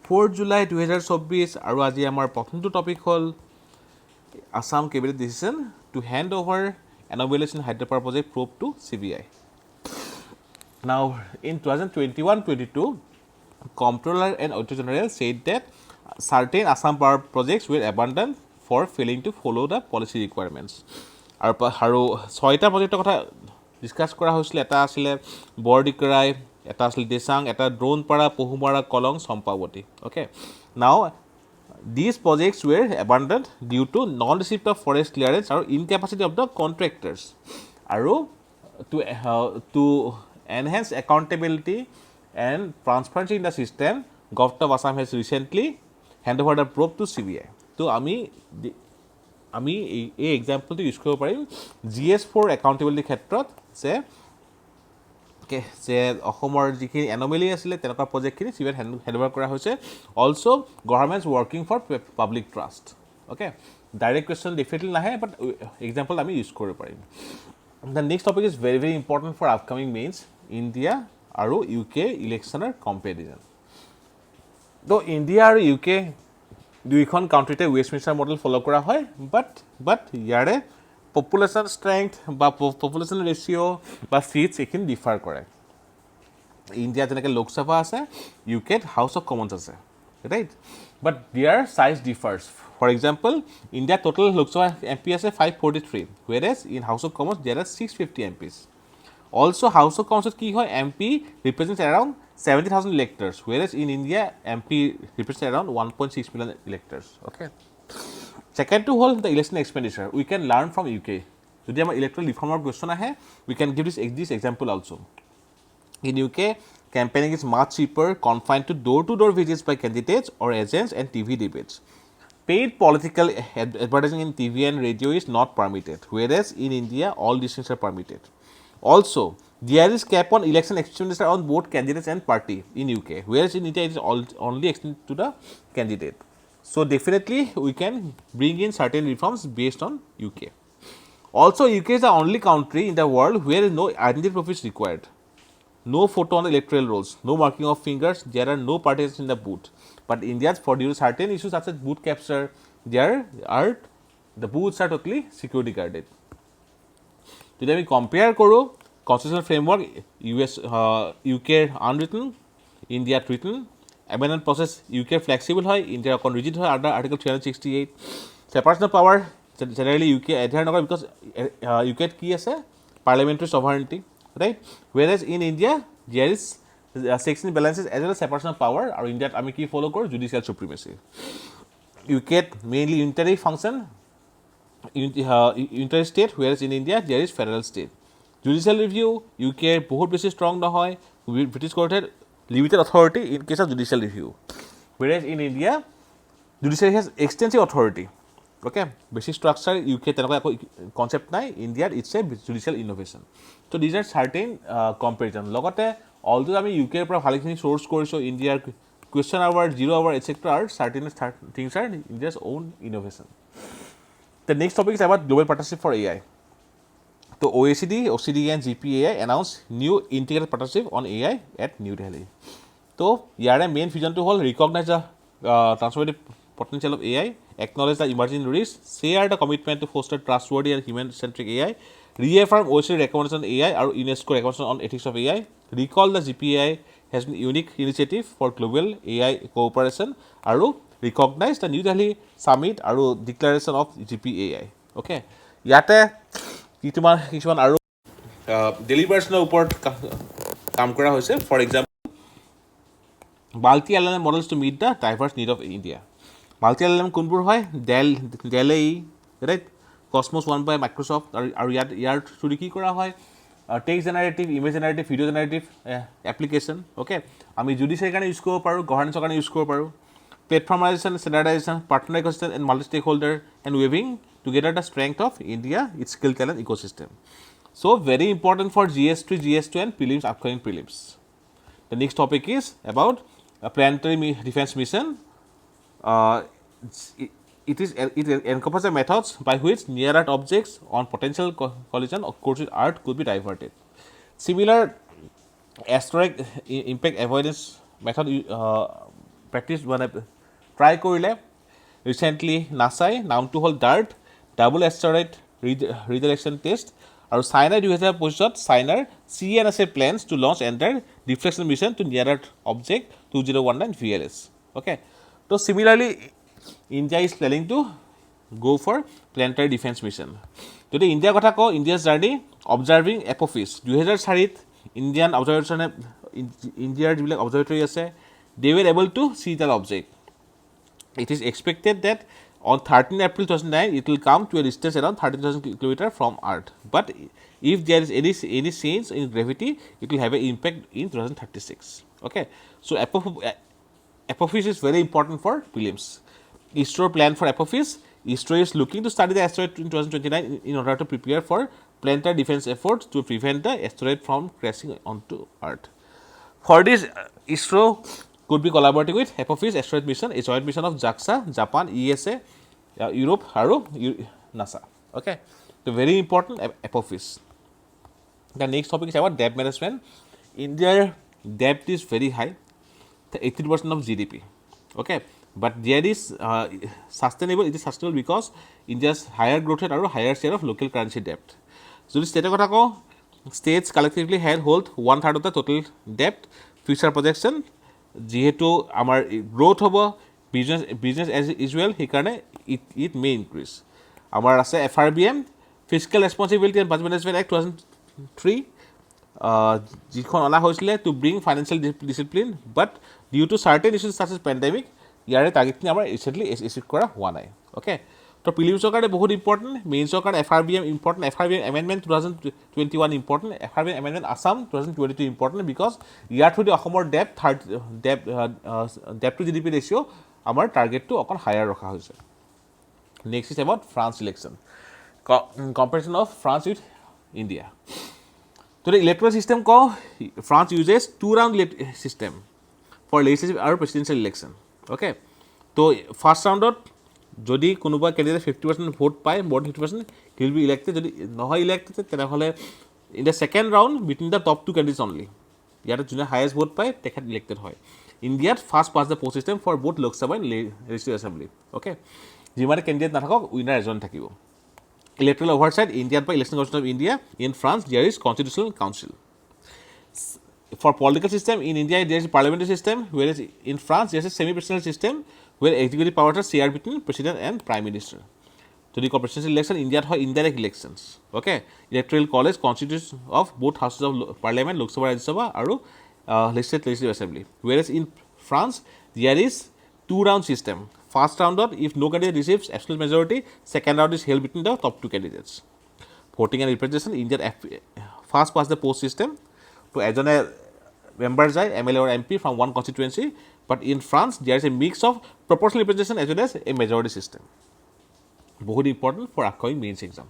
4 July 2024 আৰু আজি আমাৰ প্ৰথমটো টপিক হ'ল Assam Cabinet decision to hand over anomalies in Hydropower project probe to CBI. Now, in 2021-22, Comptroller and Auditor General said that certain Assam power projects were abandoned for failing to follow the policy requirements. আৰু ছয়টা প্ৰজেক্টৰ কথা discuss কৰা হৈছিলে এটা আছিলে বৰডিকৰাই এটা আছিলে দেচাং এটা ড্ৰোনপাৰা Pohumara Kolong Champawati okay now these projects were abandoned due to non-receipt of forest clearance or incapacity of the contractors. Aru to enhance accountability and transparency in the system, Government of Assam has recently handed over the probe to CBI. So, আমি এই এক্সাম্পলটো use কৰিব পাৰিম GS4 accountability ক্ষেত্ৰত যে অসমৰ যিখিনি anomaly আছিলে তেনেকুৱা প্ৰজেক্টখিনি চিবিআইত হেণ্ডঅভাৰ কৰা হৈছে also' government's working for public trust okay direct question definitely নাহে বাট এক্সাম্পল আমি ইউজ কৰিব পাৰিম the next topic is very very important for upcoming mains India আৰু UK ইলেকশ্যনৰ কম্পেৰিজন ত' ইণ্ডিয়া আৰু UK দুইখন কাউণ্ট্ৰিতে ৱেষ্টমিনিষ্টাৰ মডেল ফ'ল' কৰা হয় বাট ইয়াৰে পপুলেশ্যন ষ্ট্ৰেংথ বা পপুলেশ্যন ৰেচিঅ' বা চিটছ এইখিনি ডিফাৰ কৰে ইণ্ডিয়াত যেনেকৈ লোকসভা আছে UKত হাউচ অফ কমনছ আছে ৰাইট বাট দিয়াৰ চাইজ ডিফাৰ্ছ ফৰ এক্সাম্পল ইণ্ডিয়াত টোটেল লোকসভা MP আছে 543 whereas in House of Commons there are 650 MPs also House of Commons কি হয় MP represents around 70,000 electors whereas in India MP represents around 1.6 million electors okay second to hold the election expenditure we can learn from UK যদি আমাৰ electoral reformer question আহে we can give this example also in UK campaigning is much cheaper confined to door visits by candidates or agents and TV debates paid political advertising in TV and radio is not permitted whereas in India all these things are permitted also there is cap on election expenditure on both candidates and party in UK whereas in India it is only extended to the candidate so definitely we can bring in certain reforms based on UK also UK is the only country in the world where no identity proof is required no photo on the electoral rolls no marking of fingers there are no participants in the booth but India's for due to certain issues such as booth capture the booths are totally security guarded যদি আমি compare কৰোঁ constitutional framework UK unwritten ইণ্ডিয়াত written amendment process UK flexible হয় ইণ্ডিয়াৰ অকণ rigid হয় under article 368 separation of power generally UK adhere নকৰে because UKত কি আছে parliamentary sovereignty right whereas in India there is checks and balances as well as separation of power আৰু ইণ্ডিয়াত আমি কি ফ'ল' কৰোঁ জুডিচিয়েল সুপ্ৰিমেচি UKত mainly unitary function unitary state whereas in India there is federal state judicial review UK বহুত বেছি strong নহয় British court had limited authority in case of judicial review whereas in India judiciary has extensive authority okay basic structure UK তেনেকুৱা একো concept নাই India it's a judicial innovation so these are certain comparison লগতে although আমি UK ৰ পৰা ভালেখিনি source কৰিছোঁ Indiaৰ question hour 0 hour etc are certain things are India's own innovation The next topic is about global partnership for AI. So OECD, GPAI announced new integrated partnership on AI at New Delhi. So here main vision to hold recognize the transformative potential of AI, acknowledge the emerging risks, share the commitment to foster trustworthy and human-centric AI, reaffirm OECD recommendation on AI or UNESCO recommendation on ethics of AI, recall the GPAI has been unique initiative for global AI cooperation, and recognize the New Delhi Summit আৰু Declaration of GPAI. Okay. ইয়াতে কিছুমান আৰু ডেলিভাৰেশ্যনৰ ওপৰত কাম কৰা হৈছে for example multi LLM models to meet the diverse need of India. Multi LLM কোনবোৰ হয় ডেল ৰাইট কসমছ 1 by Microsoft আৰু ইয়াৰ থ্ৰুদি কি কৰা হয় text generative image generative video' generative application okay আমি জুডিচিয়াৰীৰ কাৰণে ইউজ কৰিব পাৰোঁ গভৰ্ণেন্সৰ কাৰণে ইউজ কৰিব পাৰোঁ platformization, standardization, partner ecosystem, and multi-stakeholder, and weaving together the strength of India, its skill talent ecosystem. So, very important for GS3, GS2, and prelims, upcoming prelims. The next topic is about a planetary defense mission. It encompasses methods by which near-Earth objects on potential collision of course with Earth could be diverted. Similar asteroid impact avoidance method practice মানে try কৰিলে recently নাছাই নামটো হ'ল DART double asteroid redirection test আৰু চাইনাই 2025 চাইনাৰ CNSA plans to launch enter deflection mission to near Earth object 2019 VLS okay তো similarly India is planning to go for planetary defense mission. যদি ইণ্ডিয়াৰ কথা কওঁ India's journey observing Apophis 2004 Indian অবজাৰভেশ্যনে ইণ্ডিয়াৰ যিবিলাক অবজাৰভেটৰী আছে they were able to see the object it is expected date on 13 April 2009 it will come to a distance around 30,000 kilometers from Earth but if there is any change in gravity it will have an impact in 2036 okay so Apophis is very important for prelims. ISRO plan for Apophis. ISRO is looking to study the asteroid in 2029 in order to prepare for planetary defense efforts to prevent the asteroid from crashing onto Earth. For this, ISRO could be collaborating with Apophis asteroid mission, a joint mission of JAXA, Japan, ESA, Europe, and NASA. Okay, so very important Apophis. The next topic is about debt management. India's debt is very high, 80% of GDP. Okay. But there is sustainable, it is sustainable because India's higher growth rate and higher share of local currency debt. So the state states collectively hold 1/3 of the total debt. Future projection, যেহেতু আমাৰ growth হ'ব, business as usual, সেইকাৰণে it may increase. আমাৰ আছে FRBM, Fiscal Responsibility and Budget Management Act 2003, যিখন অনা হৈছিলে to bring financial discipline, but due to certain issues such as pandemic, ইয়াৰে টাৰ্গেটখিনি আমাৰ ৰিচেণ্টলি এচিভ কৰা হোৱা নাই অ'কে তো প্ৰিলিমছৰ কাৰণে বহুত ইম্পৰ্টেণ্ট মেইনছৰ কাৰণে FRBM important FRBM amendment 2021 important FRBM amendment Assam 2022 important because ইয়াৰ থ্ৰুদি অসমৰ ডেপ টু GDP ৰেচিঅ' আমাৰ টাৰ্গেটটো অকণ হায়াৰ ৰখা হৈছে next is about France election comparison of France with India তো ইলেক্ট্ৰল চিষ্টেম কওঁ France uses 2 round system for legislative আৰু প্ৰেচিডেঞ্চিয়েল ইলেকশ্যন অ'কে তো ফাৰ্ষ্ট ৰাউণ্ডত যদি কোনোবা কেণ্ডিডেট 50% ভোট পায় more than 50% he will be elected যদি নহয় ইলেক্টেড তেনেহ'লে in the second round between the top 2 candidates only ইয়াতে যোনে হায়েষ্ট ভোট পায় তেখেত ইলেক্টেড হয় ইণ্ডিয়াত first pass the post system for both Lok Sabha and legislative assembly okay যিমানে কেণ্ডিডেট নাথাকক উইনাৰ এজন থাকিব ইলেক্ট্ৰেল অভাৰচাইট ইণ্ডিয়াত বা election commission of India in France দিয়াৰ is constitutional council For political system in India there is a parliamentary system whereas in France there is a semi-presidential system where executive powers are shared between president and prime minister. So the presidential election India has indirect elections. Okay, electoral college constitutes of both houses of parliament, Lok Sabha, Rajya Sabha, and legislative assembly. Whereas in France there is 2-round system. First round if no candidate receives absolute majority, second round is held between the top 2 candidates. Voting and representation India first past the post system. To এজনে member যায় MLA or MP from one constituency, but in France there is a mix of proportional representation as well as a majority system. Very important for upcoming mains exam.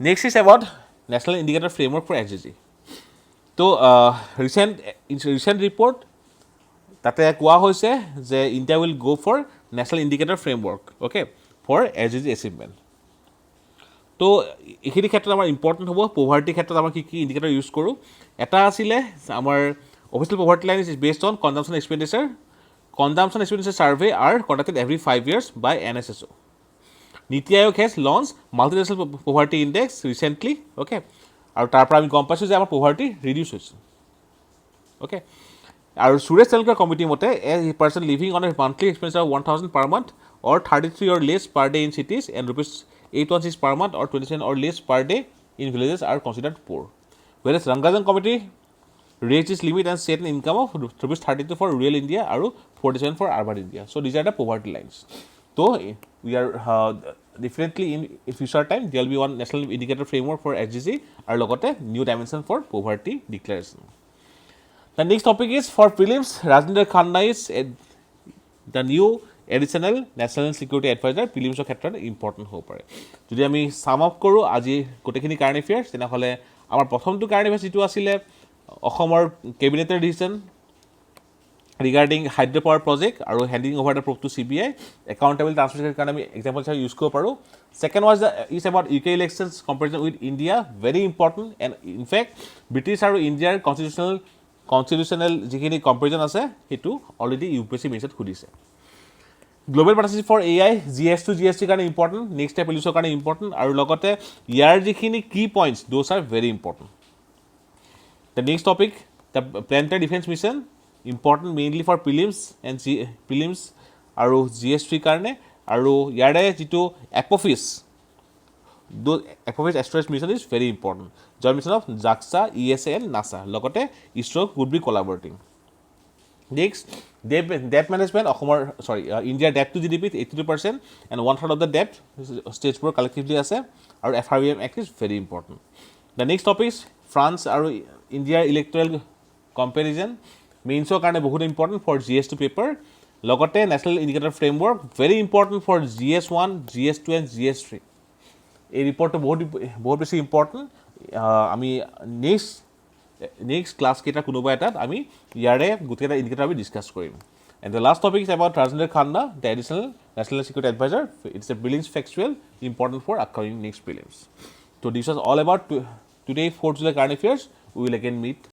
Next is about National Indicator Framework for SDG. So recent report তাতে কোৱা হৈছে যে India will go for National Indicator Framework, okay, for SDG achievement. তো এইখিনি ক্ষেত্ৰত আমাৰ important হ'ব পভাৰ্টিৰ ক্ষেত্ৰত আমাৰ কি ইণ্ডিকেটৰ ইউজ কৰোঁ এটা আছিলে আমাৰ official poverty line is based on consumption expenditure survey are conducted every 5 years by NSSO. NITI Aayog has launch multinational poverty index recently okay আৰু তাৰ পৰা আমি গম পাইছোঁ যে আমাৰ পভাৰ্টি ৰিডিউচ হৈছে অ'কে আৰু সুৰেশ তেলকাৰ কমিটিৰ মতে a person living on a monthly expenditure 1,000 per month or 33 or less per day in cities and ₹816 per month or 27 or less per day in villages are considered poor. Whereas Rangajan committee raised its limit and set an income of ₹32 for rural India and 47 for urban India. So these are the poverty lines. So we are definitely in future time there will be one national indicator framework for SDG and logote new dimension for poverty declaration. The next topic is for prelims. Rajendra Khanna is the new additional national security adviser প্ৰিলিমছৰ ক্ষেত্ৰত important হ'ব পাৰে যদি আমি sum up কৰোঁ আজি গোটেইখিনি current affairs তেনেহ'লে আমাৰ প্ৰথমটো কাৰেণ্ট এফেয়াৰ্ছ যিটো আছিলে অসমৰ কেবিনেটৰ ডিচিশ্যন ৰিগাৰ্ডিং হাইড্ৰ'পাৱাৰ প্ৰজেক্ট আৰু handing over the proof to CBI accountable ট্ৰান্সফাৰৰ কাৰণে আমি এক্সাম্পল হিচাপে ইউজ কৰিব পাৰোঁ second was is about UK elections comparison with India very important and in fact British আৰু ইণ্ডিয়াৰ কনষ্টিটিউশ্যনেল কনষ্টিটিউশ্যনেল যিখিনি কম্পেৰিজন আছে সেইটো অলৰেডি UPSC মেইনছত সুধিছে global partnership for AI GS to GST কাৰণে ইম্পৰ্টেণ্ট নেক্সট ষ্টেপ এলিউচৰ কাৰণে ইম্পৰ্টেণ্ট আৰু লগতে ইয়াৰ যিখিনি key points those are very important the next topic the planetary defence mission important mainly for prelims আৰু GS3 কাৰণে আৰু ইয়াৰে যিটো Apophis Apophis Asteroid mission is very important. Joint mission of JAXA, ESA and NASA. লগতে ISRO would be collaborating. Next, debt management. India debt to GDP is 82% and 1/3 of the debt states for collectively আছে আৰু FRBM Act is very important. The next topic is France আৰু India electoral comparison. Mainsৰ কাৰণে বহুত important for GS2 paper. লগতে National Indicator Framework very important for GS1, GS2 and GS3. এই ৰিপৰ্টটো বহুত বেছি ইম্পৰ্টেণ্ট আমি নেক্সট ক্লাছ কেইটা কোনোবা এটাত আমি ইয়াৰে গোটেইকেইটা ইণ্ডিকেটৰ আমি ডিছকাছ কৰিম and the last topic is about Rajendra Khanna the additional national security adviser it's a prelims factual important for upcoming next prelims ত' this was all about today 4th July current affairs we will again meat